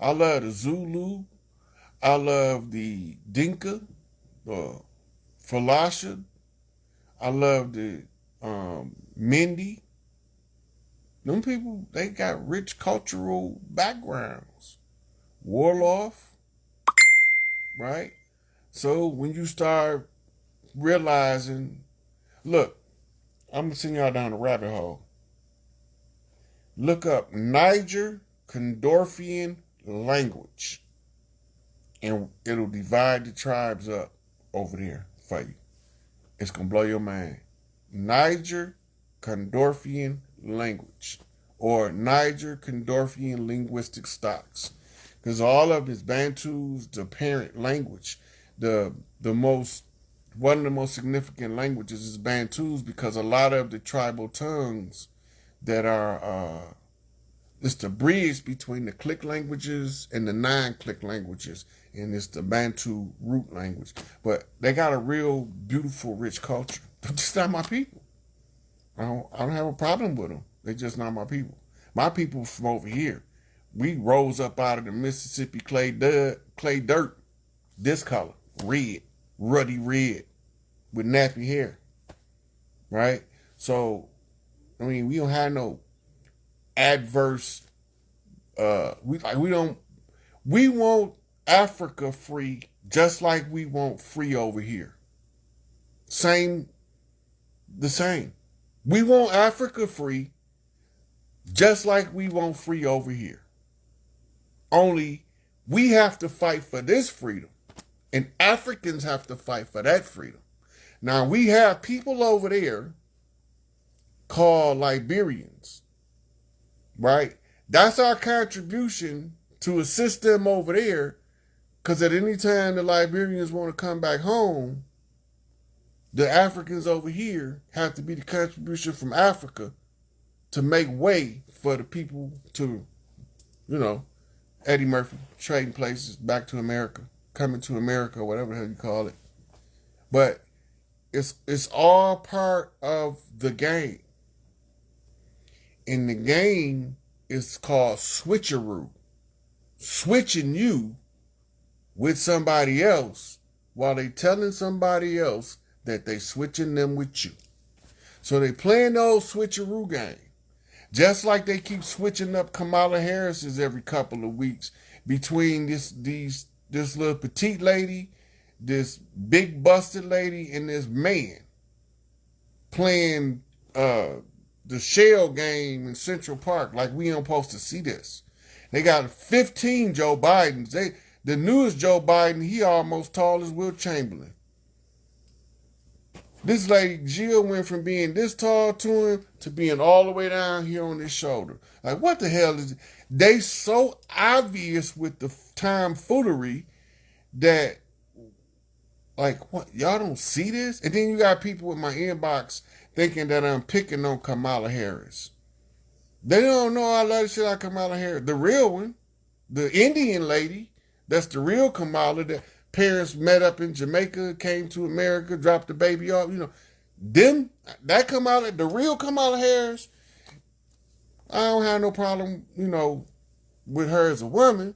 I love the Zulu. I love the Dinka, uh, Falasha. I love the Mindi. Them people, they got rich cultural backgrounds. Warloff, right? So when you start realizing, look, I'm gonna send y'all down the rabbit hole. Look up Niger Condorfian language, and it'll divide the tribes up over there for you. It's gonna blow your mind. Niger Condorfian language, or Niger Condorfian linguistic stocks, because all of his Bantu's the parent language. The most One of the most significant languages is Bantu's, because a lot of the tribal tongues that are it's the bridge between the click languages and the non-click languages, and it's the Bantu root language. But they got a real beautiful, rich culture. They're just not my people. I don't have a problem with them. They're just not my people. My people from over here, we rose up out of the Mississippi clay dirt, this color, red, ruddy red, with nappy hair, right? So, I mean, we don't have no adverse. We want Africa free, just like we want free over here. Same, the same. We want Africa free, just like we want free over here. Only we have to fight for this freedom, and Africans have to fight for that freedom. Now, we have people over there called Liberians, right? That's our contribution to assist them over there, because at any time the Liberians want to come back home, the Africans over here have to be the contribution from Africa to make way for the people to, you know, Eddie Murphy, trading places back to America, coming to America, whatever the hell you call it. But it's all part of the game. And the game is called switcheroo. Switching you with somebody else while they telling somebody else that they switching them with you. So they playing the old switcheroo game. Just like they keep switching up Kamala Harris's every couple of weeks between this little petite lady, this big busted lady, and this man playing the shell game in Central Park. Like, we ain't supposed to see this. They got 15 Joe Bidens. The newest Joe Biden, he almost tall as Will Chamberlain. This lady Jill went from being this tall to him to being all the way down here on his shoulder. Like, what the hell is it? They so obvious with the tomfoolery that, like, what, y'all don't see this? And then you got people in my inbox thinking that I'm picking on Kamala Harris. They don't know I love the shit out of Kamala Harris. The real one, the Indian lady, that's the real Kamala, that parents met up in Jamaica, came to America, dropped the baby off, that Kamala, the real Kamala Harris, I don't have no problem, with her as a woman.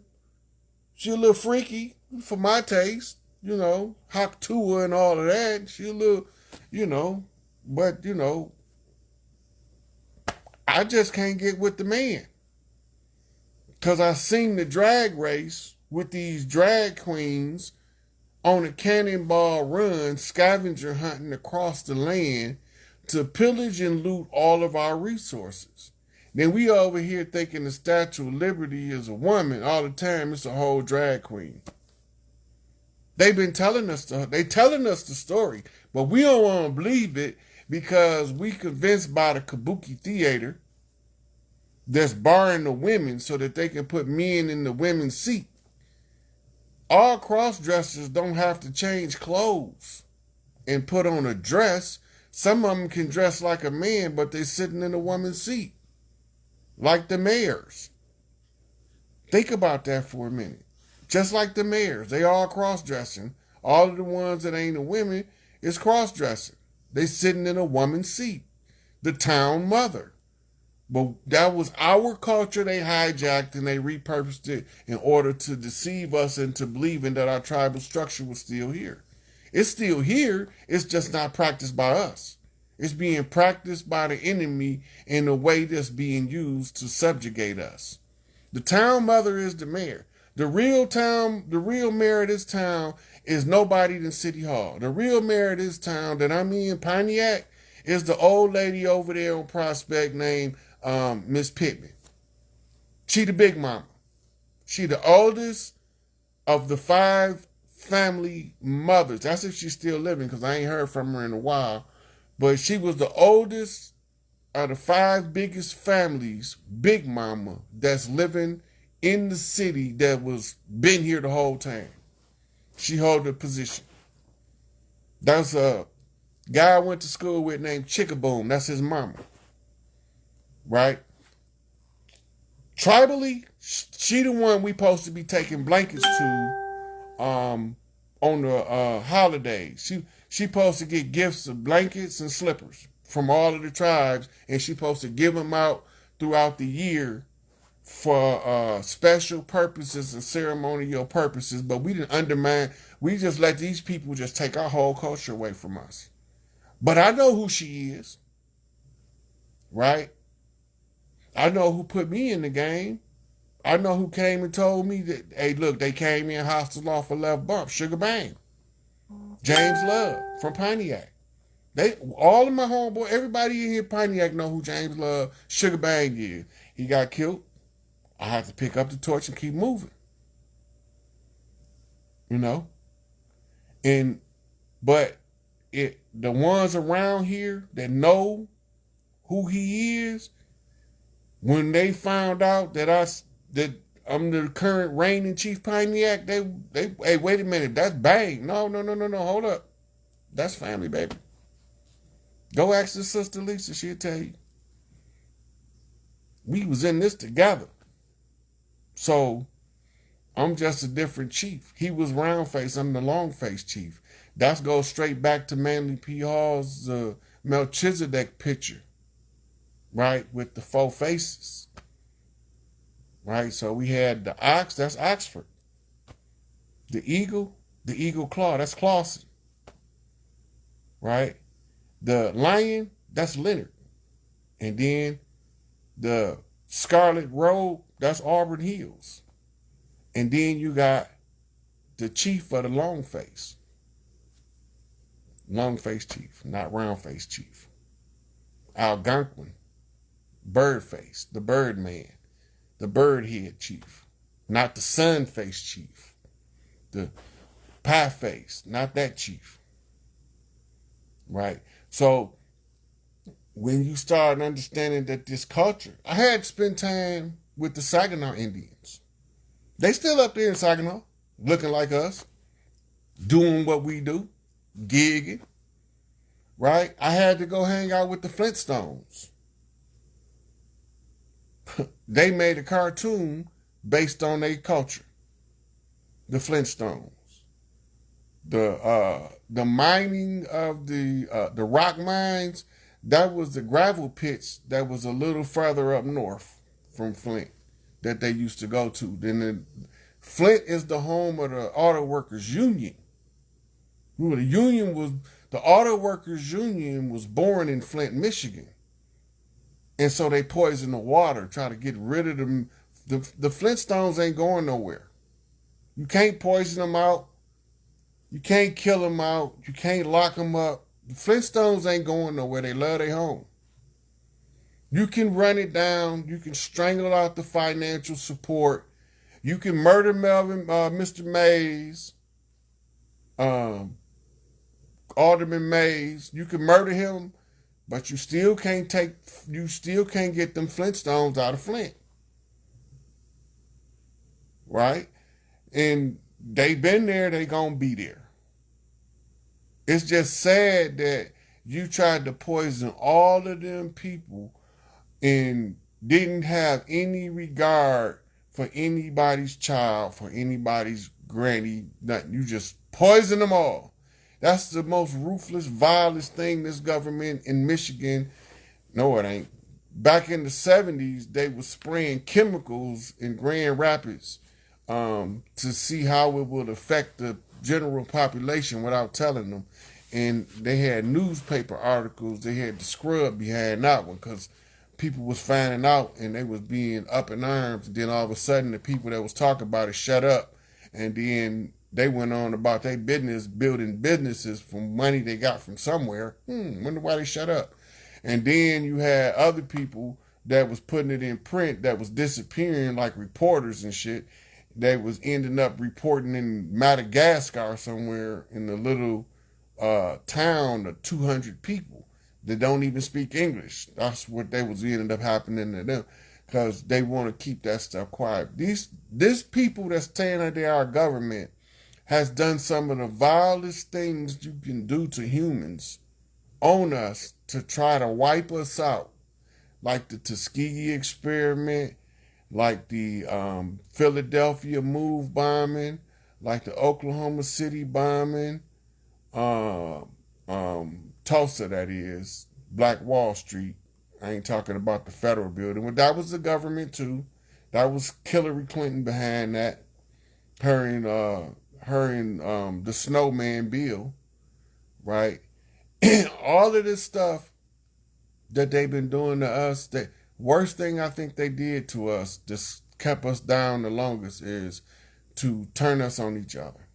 She a little freaky for my taste, hot tour and all of that. She a little, but, I just can't get with the man. Because I seen the drag race with these drag queens on a cannonball run, scavenger hunting across the land to pillage and loot all of our resources. Then we over here thinking the Statue of Liberty is a woman. All the time it's a whole drag queen. They've been telling us the story, but we don't want to believe it because we convinced by the Kabuki theater that's barring the women so that they can put men in the women's seat. All cross-dressers don't have to change clothes and put on a dress. Some of them can dress like a man, but they're sitting in a woman's seat, like the mayors. Think about that for a minute. Just like the mayors, they all cross-dressing. All of the ones that ain't a women is cross-dressing. They sitting in a woman's seat. The town mother. But that was our culture they hijacked and they repurposed it in order to deceive us into believing that our tribal structure was still here. It's still here, it's just not practiced by us. It's being practiced by the enemy in a way that's being used to subjugate us. The town mother is the mayor. The real mayor of this town is nobody than City Hall. The real mayor of this town that I'm in, Pontiac, is the old lady over there on Prospect named Miss Pittman. She the big mama. She the oldest of the 5 family mothers. That's if she's still living, because I ain't heard from her in a while. But she was the oldest of the 5 biggest families, big mama, that's living in the city that was been here the whole time. She hold the position. That's a guy I went to school with named Chickaboom. That's his mama. Right? Tribally, she the one we supposed to be taking blankets to on the holidays. She supposed to get gifts of blankets and slippers from all of the tribes, and she supposed to give them out throughout the year for special purposes and ceremonial purposes. But we didn't undermine. We just let these people just take our whole culture away from us. But I know who she is, right? I know who put me in the game. I know who came and told me that, hey, look, they came in hostile off a left bump. Sugar Bang. James Love from Pontiac. All of my homeboy, everybody in here Pontiac know who James Love, Sugar Bang is. He got killed. I have to pick up the torch and keep moving. You know? But the ones around here that know who he is, when they found out that I'm the current reigning Chief Pontiac, they hey, wait a minute, that's Bang. No, hold up. That's family, baby. Go ask your sister Lisa, she'll tell you. We was in this together. So I'm just a different chief. He was round face, I'm the long face chief. That goes straight back to Manly P. Hall's Melchizedek picture, right, with the 4 faces. Right, so we had the ox, that's Oxford. The eagle claw, that's Clawson. Right? The lion, that's Leonard. And then the scarlet robe, that's Auburn Hills. And then you got the chief of the long face. Long face chief, not round face chief. Algonquin, bird face, the bird man. The bird head chief, not the sun face chief. The pie face, not that chief. Right? So when you start understanding that this culture, I had to spend time with the Saginaw Indians. They still up there in Saginaw, looking like us, doing what we do, gigging. Right? I had to go hang out with the Flintstones. They made a cartoon based on their culture. The Flintstones. The mining of the rock mines, that was the gravel pits that was a little further up north from Flint that they used to go to. Then Flint is the home of the Auto Workers Union. The Auto Workers Union was born in Flint, Michigan. And so they poison the water, try to get rid of them. The Flintstones ain't going nowhere. You can't poison them out. You can't kill them out. You can't lock them up. The Flintstones ain't going nowhere. They love their home. You can run it down. You can strangle out the financial support. You can murder Mr. Mays, Alderman Mays. You can murder him. But you still can't get them Flintstones out of Flint. Right? And they been there, they gonna be there. It's just sad that you tried to poison all of them people and didn't have any regard for anybody's child, for anybody's granny, nothing. You just poison them all. That's the most ruthless, vilest thing this government in Michigan, no it ain't, back in the 70s, they were spraying chemicals in Grand Rapids to see how it would affect the general population without telling them. And they had newspaper articles. They had the scrub behind that one because people was finding out and they was being up in arms. And then all of a sudden, the people that was talking about it shut up, and then they went on about their business, building businesses from money they got from somewhere. Wonder why they shut up. And then you had other people that was putting it in print that was disappearing, like reporters and shit. They was ending up reporting in Madagascar somewhere in a little town of 200 people that don't even speak English. That's what they was ended up happening to them because they want to keep that stuff quiet. This people that's saying that they are government has done some of the vilest things you can do to humans on us to try to wipe us out, like the Tuskegee experiment, like the Philadelphia move bombing, like the Oklahoma City bombing, Tulsa, that is, Black Wall Street. I ain't talking about the federal building. Well, that was the government too. That was Hillary Clinton behind that. Her and the Snowman Bill, right? All of this stuff that they've been doing to us, the worst thing I think they did to us, just kept us down the longest, is to turn us on each other.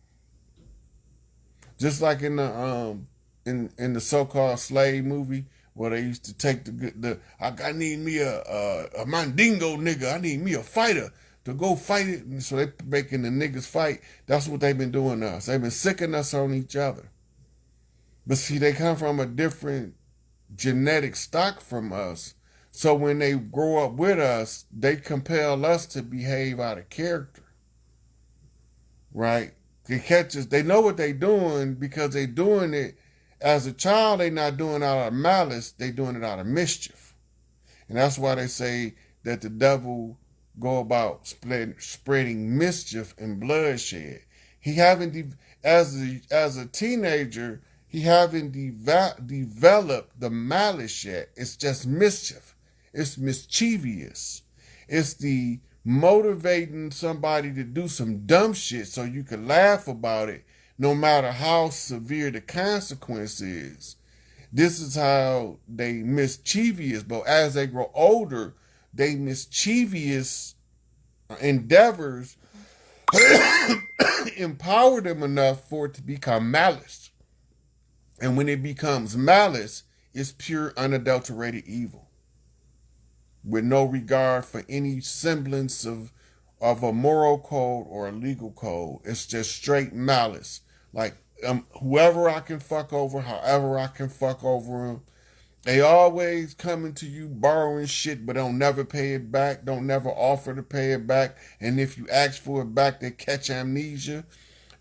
Just like in the in the so-called slave movie where they used to take I need me a mandingo nigga, I need me a fighter to go fight it, and so they making the niggas fight. That's what they've been doing to us. They've been sicking us on each other. But see, they come from a different genetic stock from us. So when they grow up with us, they compel us to behave out of character. Right? They catch us. They know what they're doing because they're doing it. As a child, they're not doing it out of malice. They're doing it out of mischief. And that's why they say that the devil go about spreading mischief and bloodshed. He haven't, as a teenager, he haven't developed the malice yet. It's just mischief. It's mischievous. It's the motivating somebody to do some dumb shit so you can laugh about it no matter how severe the consequence is. This is how they mischievous, but as they grow older, they mischievous endeavors empower them enough for it to become malice. And when it becomes malice, it's pure unadulterated evil with no regard for any semblance of a moral code or a legal code. It's just straight malice. Like whoever I can fuck over, however I can fuck over them. They always coming to you borrowing shit, but don't never pay it back. Don't never offer to pay it back. And if you ask for it back, they catch amnesia.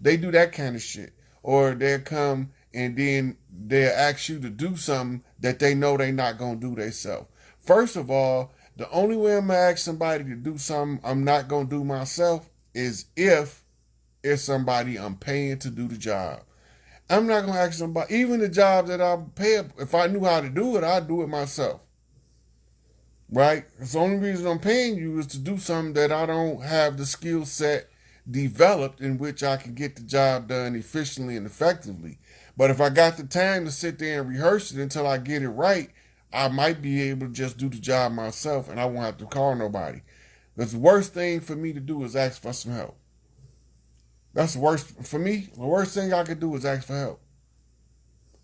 They do that kind of shit. Or they'll come and then they'll ask you to do something that they know they're not going to do themselves. First of all, the only way I'm going to ask somebody to do something I'm not going to do myself is if it's somebody I'm paying to do the job. I'm not going to ask somebody, even the job that I pay, if I knew how to do it, I'd do it myself. Right? The only reason I'm paying you is to do something that I don't have the skill set developed in which I can get the job done efficiently and effectively. But if I got the time to sit there and rehearse it until I get it right, I might be able to just do the job myself and I won't have to call nobody. Because the worst thing for me to do is ask for some help. That's the worst for me. The worst thing I could do is ask for help.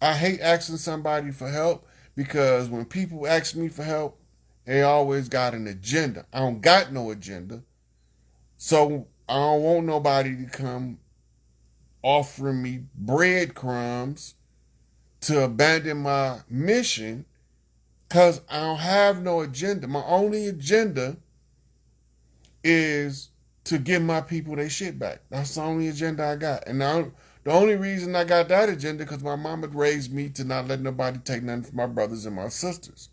I hate asking somebody for help because when people ask me for help, they always got an agenda. I don't got no agenda. So I don't want nobody to come offering me breadcrumbs to abandon my mission because I don't have no agenda. My only agenda is to give my people their shit back. That's the only agenda I got. And the only reason I got that agenda because my mama raised me to not let nobody take nothing from my brothers and my sisters.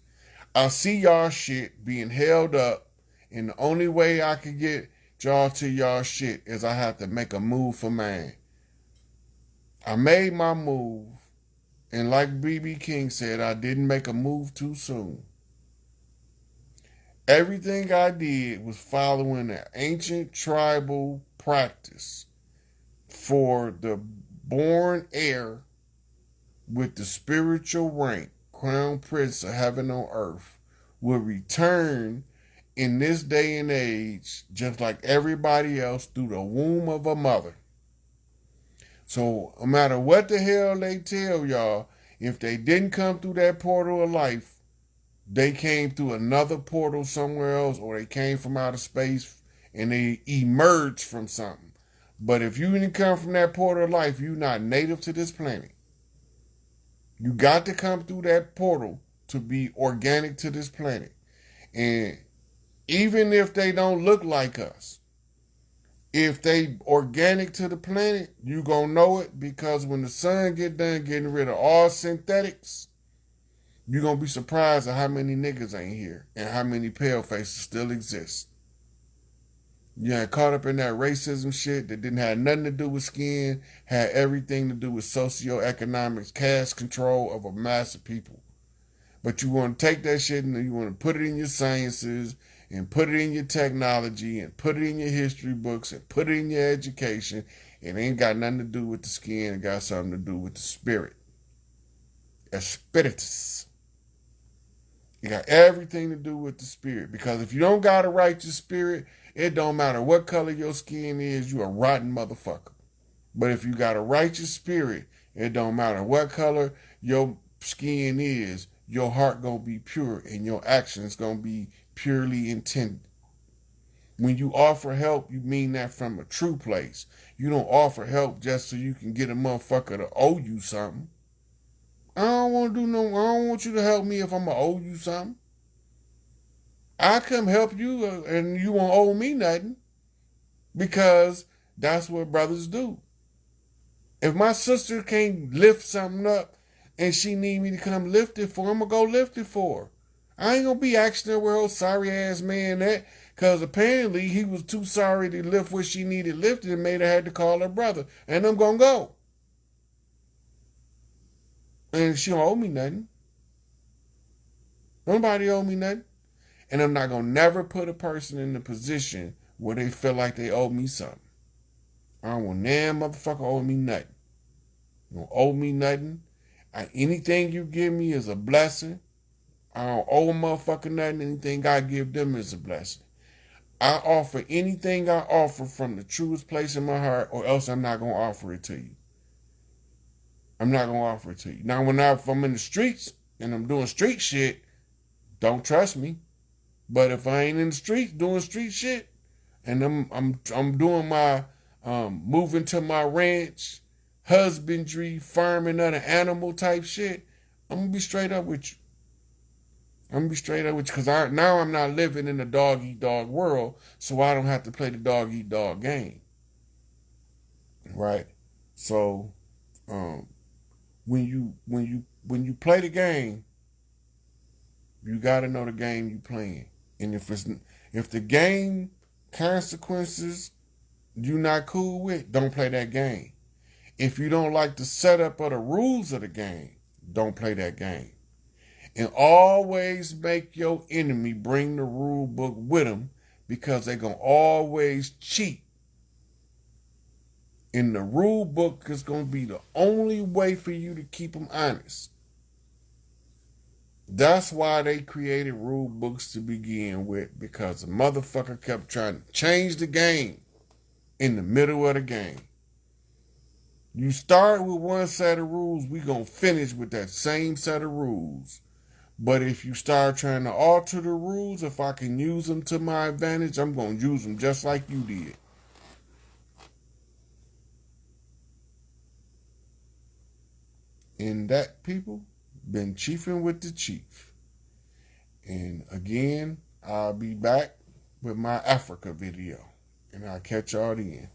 I see y'all shit being held up, and the only way I can get y'all to y'all shit is I have to make a move for mine. I made my move, and like B.B. King said, I didn't make a move too soon. Everything I did was following an ancient tribal practice for the born heir with the spiritual rank, crown prince of heaven on earth, will return in this day and age, just like everybody else, through the womb of a mother. So no matter what the hell they tell y'all, if they didn't come through that portal of life, they came through another portal somewhere else, or they came from outer space and they emerged from something. But if you didn't come from that portal of life, you're not native to this planet. You got to come through that portal to be organic to this planet. And even if they don't look like us, if they organic to the planet, you gonna know it, because when the sun get done getting rid of all synthetics, you gonna be surprised at how many niggas ain't here and how many pale faces still exist. You got caught up in that racism shit that didn't have nothing to do with skin, had everything to do with socioeconomics, caste control of a mass of people. But you want to take that shit and you want to put it in your sciences and put it in your technology and put it in your history books and put it in your education. It ain't got nothing to do with the skin. It got something to do with the spirit. Espiritus. It got everything to do with the spirit. Because if you don't got a righteous spirit, it don't matter what color your skin is, you a rotten motherfucker. But if you got a righteous spirit, it don't matter what color your skin is, your heart gonna be pure and your actions gonna be purely intended. When you offer help, you mean that from a true place. You don't offer help just so you can get a motherfucker to owe you something. I don't want you to help me if I'm gonna owe you something. I come help you and you won't owe me nothing, because that's what brothers do. If my sister can't lift something up and she need me to come lift it for her, I'm going to go lift it for her. I ain't going to be asking her where her sorry ass man at, because apparently he was too sorry to lift what she needed lifted and made her have to call her brother. And I'm going to go. And she don't owe me nothing. Nobody owe me nothing. And I'm not going to never put a person in a position where they feel like they owe me something. I don't want damn motherfucker owe me nothing. You don't owe me nothing. Anything you give me is a blessing. I don't owe a motherfucker nothing. Anything I give them is a blessing. I offer anything I offer from the truest place in my heart, or else I'm not going to offer it to you. I'm not going to offer it to you. Now, if I'm in the streets and I'm doing street shit, don't trust me. But if I ain't in the streets doing street shit, and I'm doing my moving to my ranch, husbandry, farming other animal type shit, I'm gonna be straight up with you. I'm gonna be straight up with you, because now I'm not living in the dog eat dog world, so I don't have to play the dog eat dog game. Right? So when you play the game, you gotta know the game you playing. And if the game consequences you not cool with, don't play that game. If you don't like the setup or the rules of the game, don't play that game. And always make your enemy bring the rule book with them, because they're going to always cheat. And the rule book is going to be the only way for you to keep them honest. That's why they created rule books to begin with, because the motherfucker kept trying to change the game in the middle of the game. You start with one set of rules, we gonna finish with that same set of rules. But if you start trying to alter the rules, if I can use them to my advantage, I'm gonna use them just like you did. And that, people, been chiefing with the chief. And again, I'll be back with my Africa video. And I'll catch y'all then.